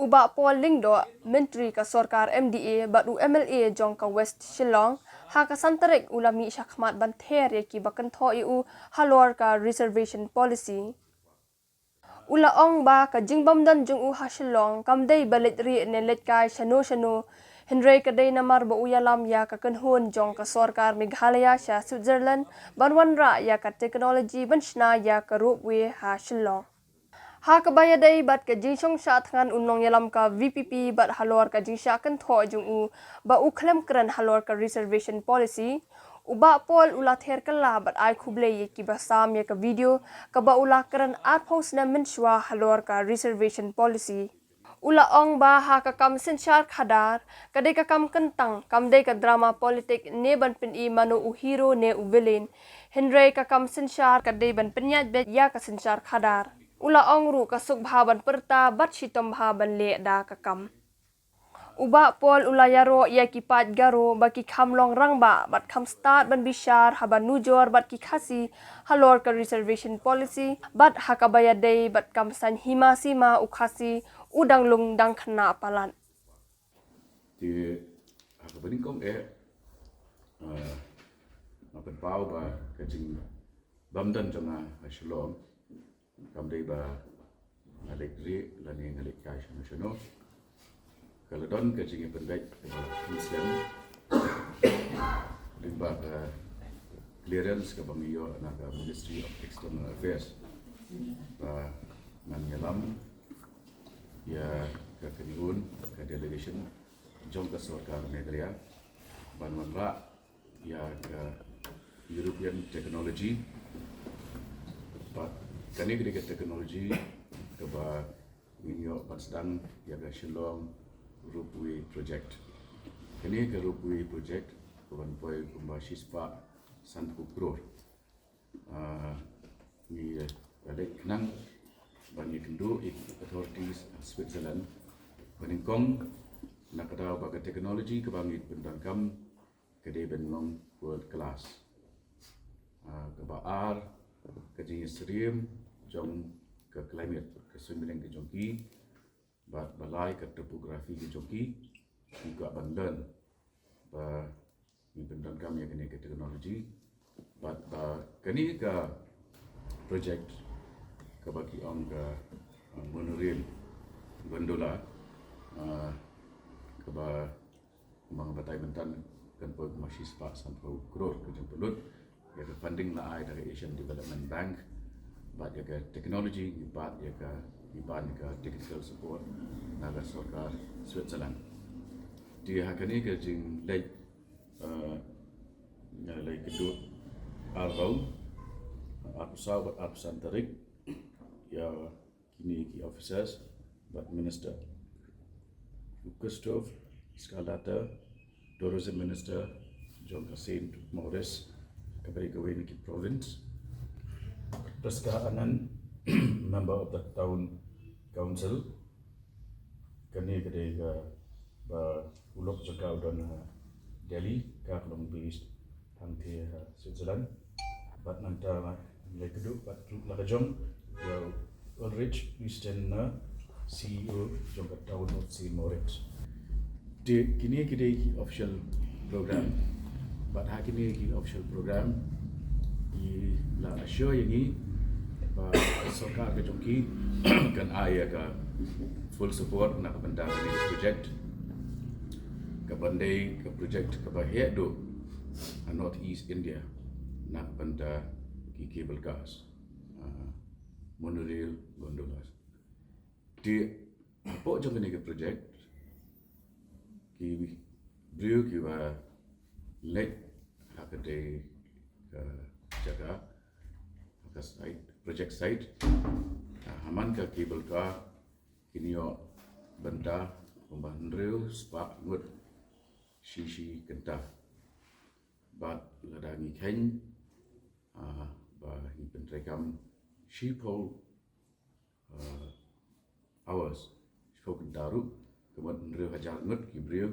ubah polling do menteri ka sorkar MDA batu MLA jong ka West Shillong ha ka santarik ulami syakmat banter ya ki bakan tho EU halor ka reservation policy ula ong ba ka jingbam dan jung u ha Shillong kamdei balit ri ne let kai shano Henry kadai namar ba uyalam ya ka kanhun jong ka sorkar Meghalaya sha Switzerland banwanra ya ka technology banshna ya ka roadway ha Shillong ha ka bayadai bat ka jingsong sha thangan unong yalam ka VPP bat halor ka jingsha kan tho jung u ba u khlem kran halor ka reservation policy uba pol ula ther kala bat ai khuble ye ki basam ya ka video ka ba ula kran at post na menshwa halor ka reservation policy ula ong ba ha ka kam senchar khadar kadai ka kam kentang kam dei ka drama politik ne ban pin I mano u hero ne u villain Henry ka kam senchar kadai ban penyat bet ya ka senchar khadar ula ong ru ka suk bhaban perta bat shitom bhaban le da ka kam uba pol ula yaro ya ki pat garo baki khamlong rangba bat kham start ban bishar haban nujor bat ki khasi halor ka reservation policy bat hakabaya dei bat kam san hima sima u khasi udang lung dang khna palan di hakabaning kong makan pau ba kajing bamdan jama Shillong kamdei ba ngalekri lani ngalek kai shano kalau don kajing pendek Muslim limba clearance ke bangiyo naga Ministry of External Affairs ba manyalam ya ke keniun ke delegation jong ke sorkar Meghalaya banwanra ya ke European technology but kani ke teknologi ke ba minyo sedang ya ke Shillong Roadway project kani ke Roadway project kawan boy kumba shispa sanku crore ni balik nang bani kendo authorities Switzerland baningkong nakadaw baga technology kabangit bendangkam kede benong world class kebaar kajing stream jong ke climate ke swimming ke jongki bat balai ke topografi ke jongki juga bandan ba ni bendangkam ya kene ke technology bat kani ke project kabaki ang monorail gondola kaba mga batay bentan kan po masih sepak sampai crore ke jemput ya ke funding la ai dari Asian Development Bank bat ya ke teknologi bat ya ke technical support naga sorkar Switzerland di hakani ke jing late late kedua arbau arpusau bat arpusan tarik ya kini ki officers but minister Gustav Skalata tourism minister John Saint Morris kabari gawin ki province Praskaanan member of the town council kani kadai ga ba ulok jaga udan Delhi ka long based tangthi Switzerland but nanta lekedu but lakajong ya Ulrich Eastern CEO jong town of Saint Moritz di kini ki official program but hakini ki official program di la assure ini ba sorkar ke jongki kan aya ka full support nak benda ni project ke bandai ke project ke bahia do North East India nak benda ki cable cars monorail gondolas di apa jong ni ke project ki beliau ki ba let hakade ke jaga ke site project site haman ke cable car kinio benda pembantu spak ngut shishi kenta bat ladangi ken ba hi pentrekam shipo hours shipo kentaru kemudian nreu hajar ngut ki beliau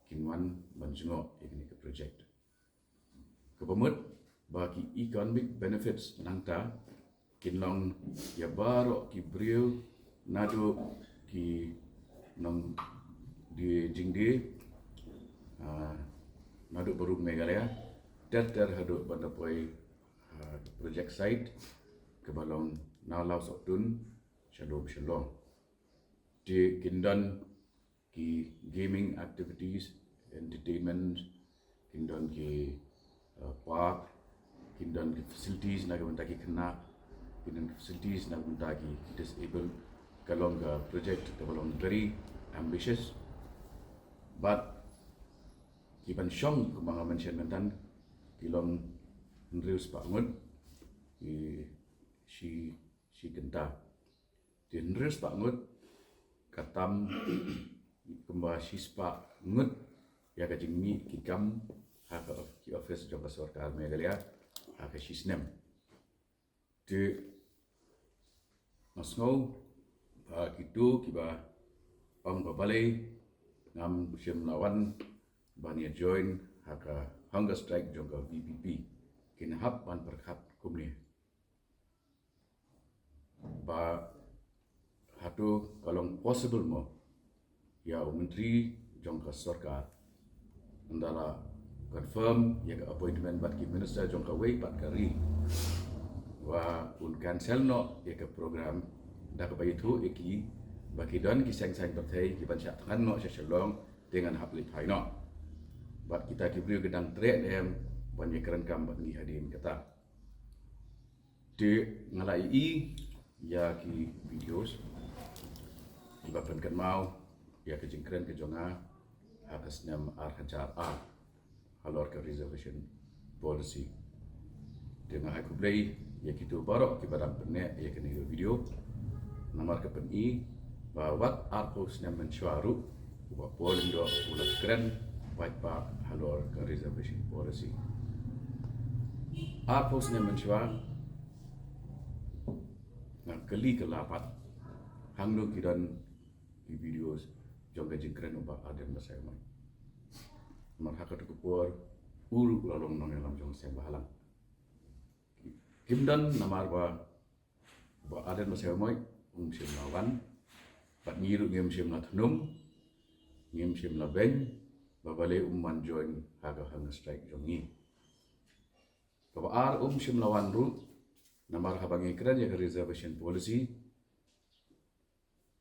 kinwan banjungo ini ke project kepemut bagi economic benefits menangta kinlong ya baro ki brio nado ki nong di jingdi maduk baru Meghalaya ter haduk bandapoi project site ke balong nalau sotun shalom di kindan ki gaming activities entertainment kindan ki park kindan ki facilities na gawin taki kena kindan ki facilities na gawin taki disabled kalong ka project ke balong very ambitious but kiban syong kumanga mention mentan kilong nrius bangun si genta di nrius bangun katam kumba sispa ngut ya ka jingmi kikam ha ki office jong sarkar Meghalaya ha ka sisnem de nasngau ba kitu kiba pam balai ngam sim lawan bania join haka hunger strike jongka VPP kin hap ban perkhat kumni ba hatu kalong possible mo ya menteri jongka sarkar andala confirm ya appointment bat ki minister jongka wei bat kari wa un cancel no ya program dak ba itu eki bagi don ki sang partai ki ban syak tangan no shalong dengan hap lipai no bat kita kibri gedang trek dem banyak keren kam bat ngi hadim kata de ngalai ya ki videos ibapan kan mau ya ke jingkren ke jonga atas nam hajar halor ke reservation policy dengan aku play ya kitu barok ki barang penek ya kena video nomor ke pen bahwa arpos nam mensyuaru wa polin do ulat keren baik pak halor ke reservation policy arpos nam mensyuar ngan keli kelapat hangno kidan di videos jongga jingkren ubah ada masa mai mar hakat ko por uru lalong nong elam jong sem bahalang kimdan namar ba ada masa mai sim lawan pat ngiru ngem sim la thnum ngem sim la ben babale umman join haga hang strike jongi ko ar sim lawan ru namar habangi kran ya reservation policy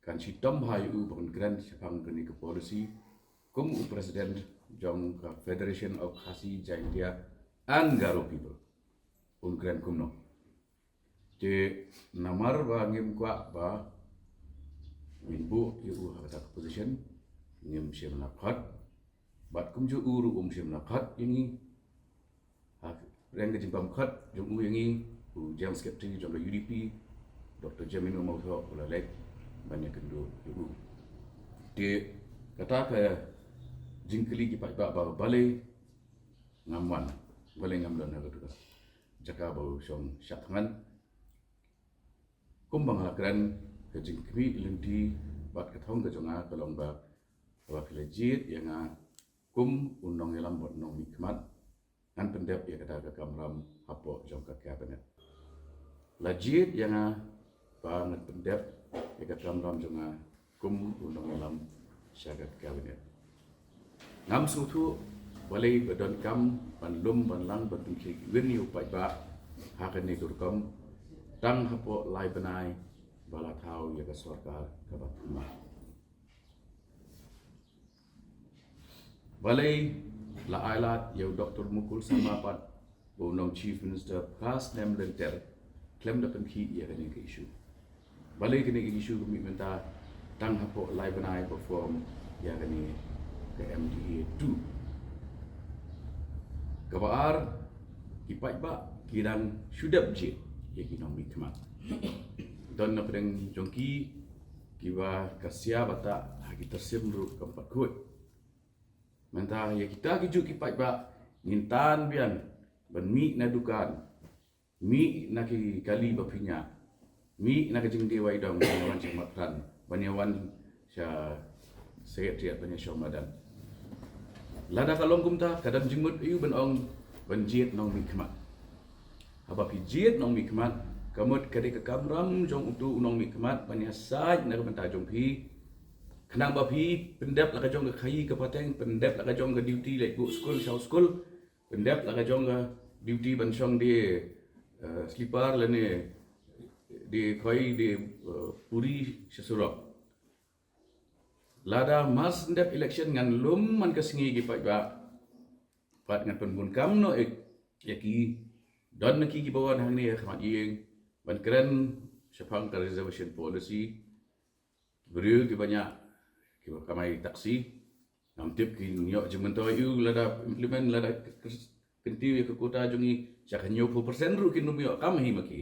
kan si tom hai bang kran sepang kini ke policy kum president jong ka Federation of Khasi Jaintia and Garo people kran kumno de namar ba ngem kwa ba minbu yu hata position ngem sim na khat bat kum ju uru sim na khat ini ha reng ke jimbam khat jong ini James Secretary jong UDP Dr. Jamin Umauho ulalek banyak kendo yu de kata ke jingkeli ki pai ba balai ngamwan balai ngamlan ha tu jaka bau song syatngan kumbang lakran ke jingkemi lenti bat kathong ke jonga kalong ba wakilajit yang kum undang elam bot nong hikmat an pendep ya kata ke kamram hapo jong ka cabinet lajit yang banget pendep ya kata kamram jonga kum undang elam syagat cabinet ngam sutu balai badon kam banlum banlang batun ki wen yu pai ba hakan ni turkam tang hapo lai benai bala tau ya ka sarkar ka batuma balai la ailat ya Dr. Mukul Samapat bonong chief minister pas nem lenter klem da pen ki ya kan ke issue balai kini issue kami minta tang hapo lai benai perform ya kan ke MDA 2 kabar kipai ba kirang sudap je ya kinong mikmat don na pedeng jongki kiwa kasia bata hagi tersim ru keempat kuat mentah ya kita kiju kipai ba ngintan bian ban mi na dukan mi na ki kali bapinya mi na ka jing dewa idong banyawan cematran banyawan sya sayat tiat banyak syomadan lada kalong kumta kadang jingmut iu ben ong banjit nong mikmat haba pijit nong mikmat kamut kade ke kamram jong utu nong mikmat banyak saj na ka jong pi kenang bapi pendep la kajong ke khai ke pateng pendep la kajong ke duty like go school show school pendep la kajong ke duty ban shong di slipper la ne di khai di puri sesurok lada mas ndep election ngan lum man ke singi gi pat ngan penbun kam no yaki don ki gi bawan hang ni khmat yeng ban keren sepang ke reservation policy beriu ki banyak ki kamai taksi nam tip ki nyok jemento yu lada implement lada kentiu ke kota jungi chakanyo 4% ru ki numyo kam hi maki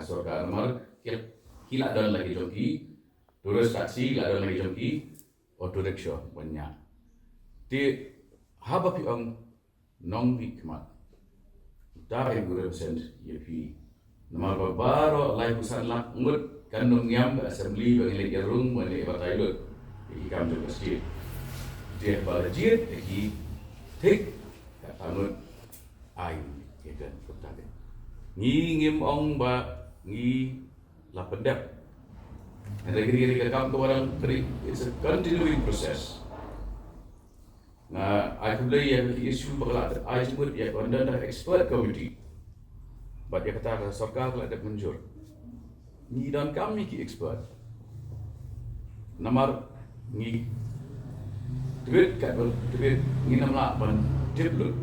sorka mar kila don lagi jongki terus taksi la don lagi jongki auto rickshaw banyak ti haba pi ang nong bi kmat da ai guru send ye pi nama baro lai pusan lak ngut kan nong yam assembly bagi lagi rung bagi batai lut ikam tu masjid dia balajit lagi tik anut ai ikan kota dia ngi ngim ong ba ngi la pendap and lagi kam tu orang teri it's a continuing process na I could lay an issue bagla I would ya under the expert committee but ya kata sarkar la dak manjur ni dan kami ki expert namar ni duit kat duit ni namla ban tiblut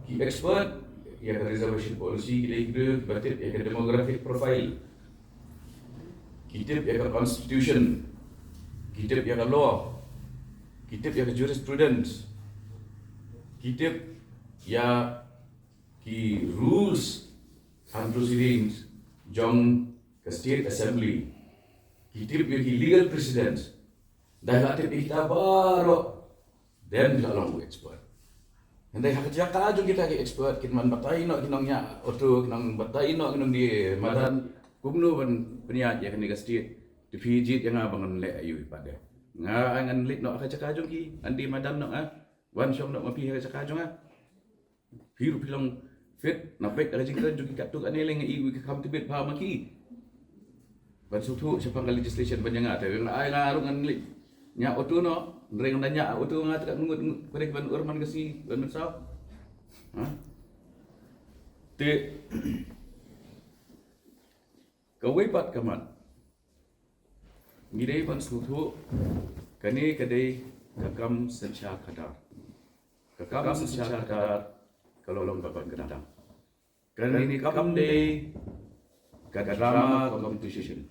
ki expert ya ke reservation policy kita batit ya ke demographic profile kita ya ke constitution kita ya ke law kita ya ke jurisprudence kita ya ki rules and proceedings jong ke state assembly kita ya ki legal precedents dah latih kita baru dan tidak long expert. Andai hak jaka aja kita ke expert kita man batai no kinongnya auto kinong batai no kinong di madan kumno ban peniat ya kan state di Fiji yang abangan le ayu pada nga angan lit no ka jaka aja ki andi madan no wan syong no mapi ka jaka aja piru pilong fit na pek ka jingkran juga katuk aneleng iu ka kam tibet pa maki ban sutu siapa legislation banyak ada yang ngarung an lit nya auto no reng nanya auto ngat kat ngut korek ban urman kasi ban sao ha te kawai pat kaman ngidei ban sutu kani kadai kakam sencha kadar kakam sencha kadar kalau long baban kadang kan ini kakam dei kadrama competition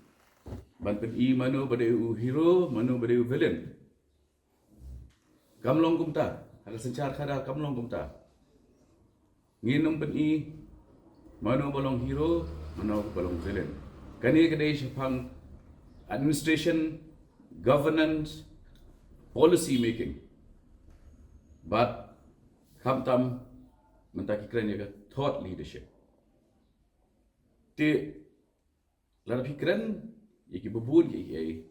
ban pen manu badeu hero manu badeu villain kamlong kumta ada sencar kada kamlong kumta nginum pen manu balong hero manu balong villain kani kadai syapang administration governance policy making but kamtam mentaki keren ya thought leadership ti lar pikiran iki bubun iki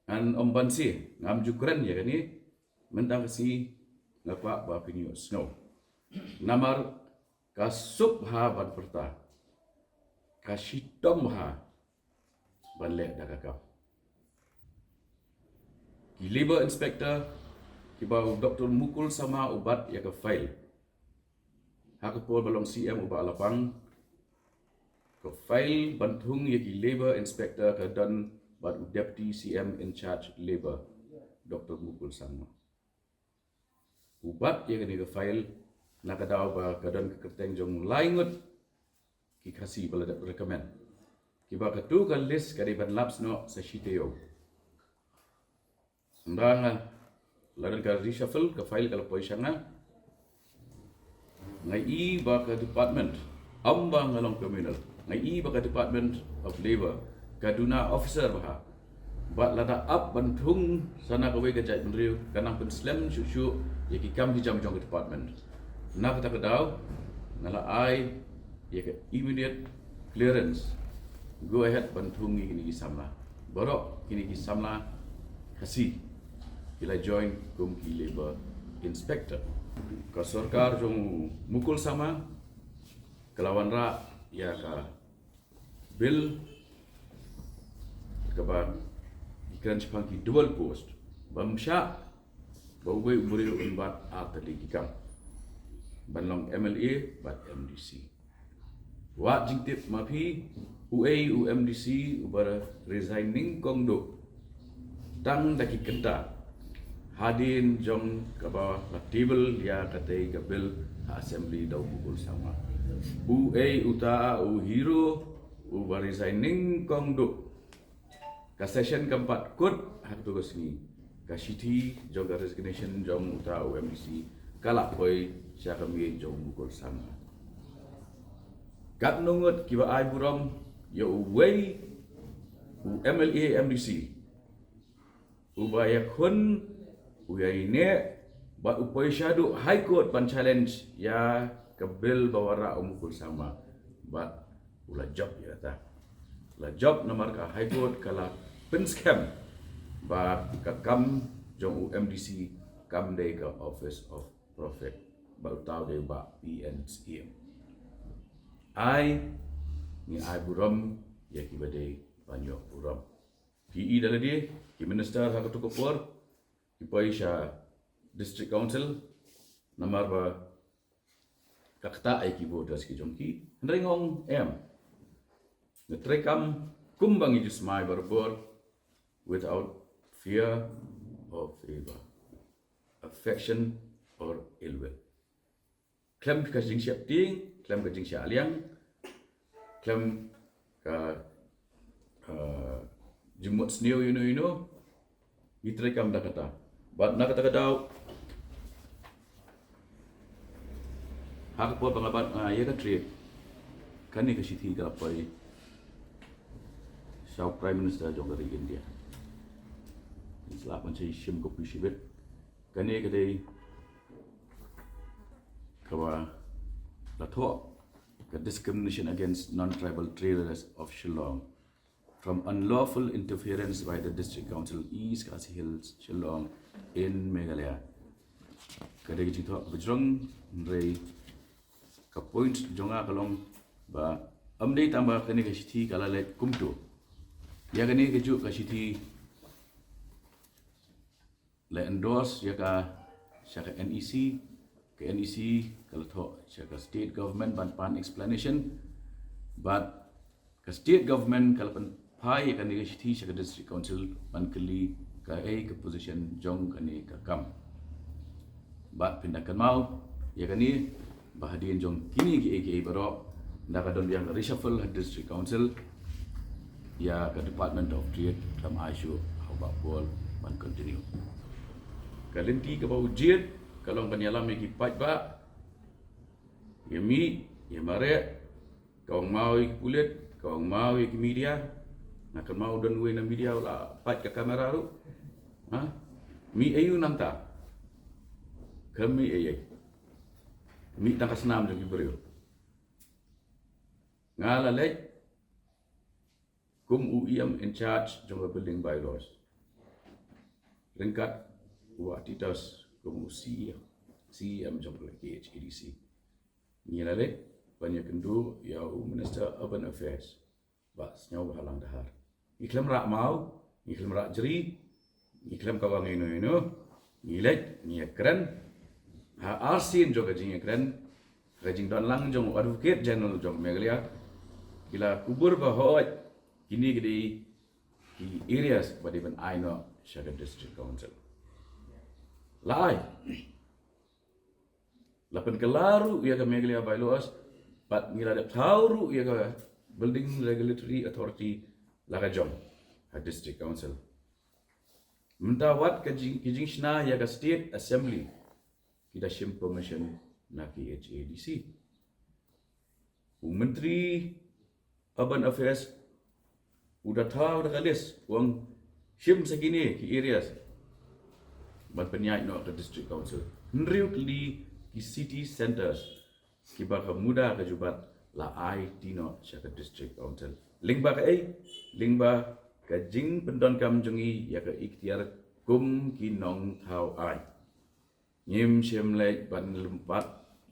an ombansi ngam jukran ya kani mentang si ngapa ba pinyo snow namar kasup ha ban perta kasitom ha ban le dakakap ki labor inspector ki ba doktor mukul sama ubat ya ke file hakapol balong CM ubat lapang ke file bantung yaki labor inspector ke dan batu deputy CM in charge labor Dr. Mukul sama ubat ya ke file nak daw ba ke dan ke kerteng jong laingut ki kasi bala recommend ki ba ke tu ke list ke ban labs no sa shiteo ndanga ladan ke reshuffle ke file kalau poisanga ngai ba ke department ambang ngalong criminal ngai ba ke department of labor kaduna officer bah bat lada up bantung sana kawai ke jai penriu kanang pen slam shushu yaki kam di jam jong department na kata kedau nala ai yaki immediate clearance go ahead bantung ini samla borok ini samla kasi kila join kum ki labor inspector ka sarkar jong mukul sama kelawan ra ya ka bill keban ikran chpang dual post bamsha bawai umuri unbat atali kikam banlong MLA bat MDC wat jingtip mapi UA UMDC ubara resigning kongdo tang daki kenta hadin jong kaba la table ya katai kabil assembly dau bukul sama UA uta u hero ubara resigning kongdo ka session keempat kut hak tugas ni ka city jong resignation jong uta UMDC kalak poi sya kami jong bukul sama kat nungut kiba ai buram ya uway u MLA MDC ubaya kun uyai ne ba upoi syadu high court ban challenge ya kebil bawara umukul sama ba ula job ya ta la job nomor ka high court kala pen scam ba ka kam jong UMDC kam de ka office of profit ba utaw de ba PNCM ai ni ai buram ya kibade banyak buram PE daladi ki minister hak tu kopor ki paisha district council namar ba kakta ai ki bodas ki jongki ndringong em netrekam kumbang ijus mai berbor without fear or favor affection or ill will klem ka jing siap ting klem ka jing siap liang klem ka jimut snew itrekam da kata bat na kata kata hak po pangabat ya ka tri kani ka sithi ka pai South Prime Minister jong dari India selap macam shim ko pishibet kani ka dei kawa la tho the discrimination against non-tribal traders of Shillong from unlawful interference by the District Council East Khasi Hills, Shillong in Meghalaya. Kadai jito bejrong rei ka point jonga kalong ba amdei tambah kani ka sithi kala let kumtu. Ya kani ke ju ka sithi le endorse ya ka syaka NEC ke NEC kalau tho syaka state government ban explanation but ka state government kalau pan pai kan ni sithi syaka district council ban keli ka ke position jong kani ka kam bat pindahkan mau ya kani bahadian jong kini ke baro nda don yang reshuffle district council ya ke department of trade kam aisyu how about ball ban continue kalenti ke bau jet kalau penyalam ki pat ba ya mi ya mare kau mau kulit kau mau ki media nak mau dan we na media la pat ke kamera ru ha mi ayu nanta kami ayai mi tang senam jadi beriu ngala lek kum UIM in charge jong building bylaws ringkat wa titas kum CM jong KHADC ngila lek banyak kendu ya Minister Urban Affairs bas nyau halang dahar iklam rak mau iklam rak jeri iklam kawang ino ngilek ngekran ha arsin jong kajing ekran kajing don lang jong advocate general jong Meghalaya bila kubur bahot kini gede ki areas pada ban aino Shaka District Council lai lapan kelaru ia ke Meghalaya bylaws pat ngira ada tauru ia ke building regulatory authority laga jong ha district council mentawat kijing shna ia ke state assembly kita shim permission na KHADC menteri urban affairs udah tahu dah kalis uang shim segini ki areas bat penyai no ke district council nriut li ki city centers ki baka muda ke jubat la ai tino Shaka district council lingba ke lingba ke jing pendon kam jungi ya ke ikhtiar kum ki nong thau ai nyim shem le ban lempat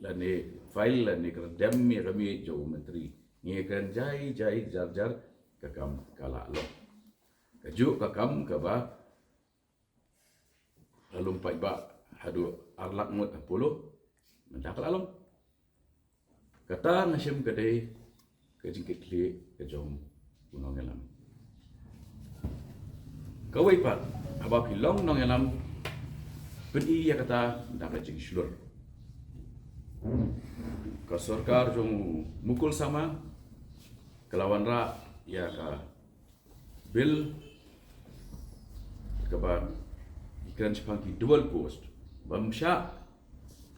la ne file la ne kredam ya kami jo menteri nge kan jai jar jar ke kam kala lo Kajuk kakam ke ba alum pai ba hadu arlak mut 10 mendak alum. Kata nasim kedai ke jingkit li ke jom unong elam. Kawai pat abap hilong nong elam peni ya kata ndak jing slur. Ka sarkar jong mukul sama kelawan ra ya ka bil ke ba ikran sepangki dual post bamsya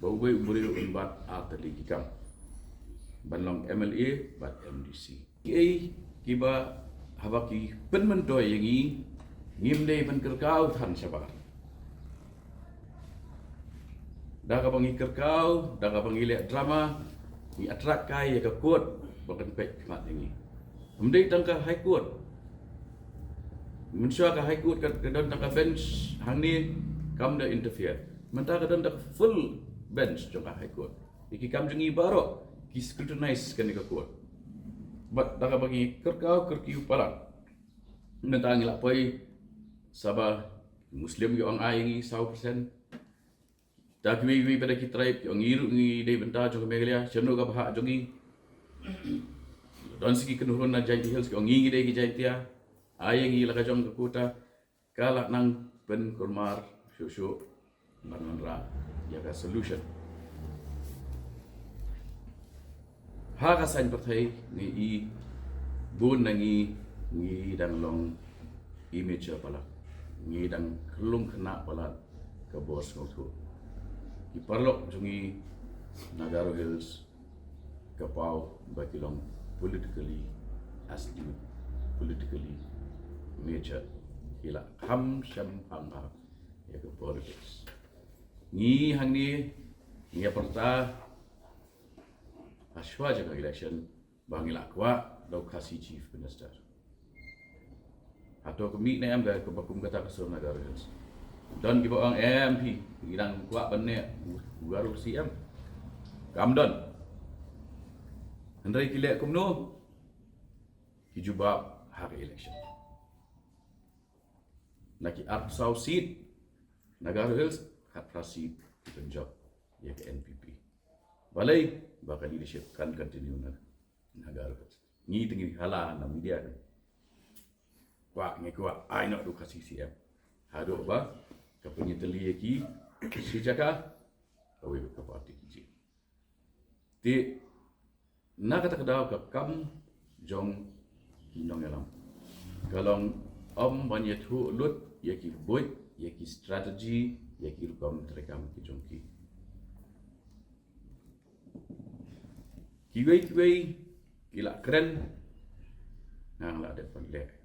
bau bai umuri umbat atali kikam banlong MLA bat MDC kiba habaki penmentoy yangi ngimdei penkerkau than sabar daga bangi kerkau daga bangi le drama ni atrak kai ya ka kuat bakan pek mat yangi umdei tangka high court mensua ka high court ka don tangka bench hang ni kam da interfere mentara don tak full bench jong ka high court iki kam jengi baro ki scrutinize kan ka court bat daga bagi kerkau kerkiu palang mentang la poi saba muslim yo ang ayangi 100% tak wi pada ki tribe yo ngiru ngi dei benta jong megalia cheno ka bah jongi don siki kenurun na jai hills yo ngi dei ki jai tia ayangi la ka jong ka kota kala nang ben kurmar shushu manra ya ka solution ha ka sain pathai ni i bun nangi ngi dang long image pala ngi dang klung khna pala ka bos ngothu ki parlok jungi Nagaro Hills ka pau bakilong politically astute politically major ila ham sham hanga ya ka politics ni hangni ni parta aswa jaga election bangila kwa do kasi chief minister atau kami na am ga ke bakum kata ke sur Nagaro Hills don ki ang MP gidang kwa banne garu CM kam don andai kile kumno ki juba hari election naki ap sau seat Nagaro Hills hatra seat ki Punjab ya ke NPP balai bakal leadership kan continue na Nagaro Hills ni tingi hala na media kwa ngi kwa ai nak du kasi CM hado ba ka penyeteli ki si jaka awi ka parti ki ti na kata kedau ka kam jong hinong elam kalong om banyak thu lut ya ki boy ya ki strategi ya ki rukam terekam ki jong ki kiwei kila keren nang la depan le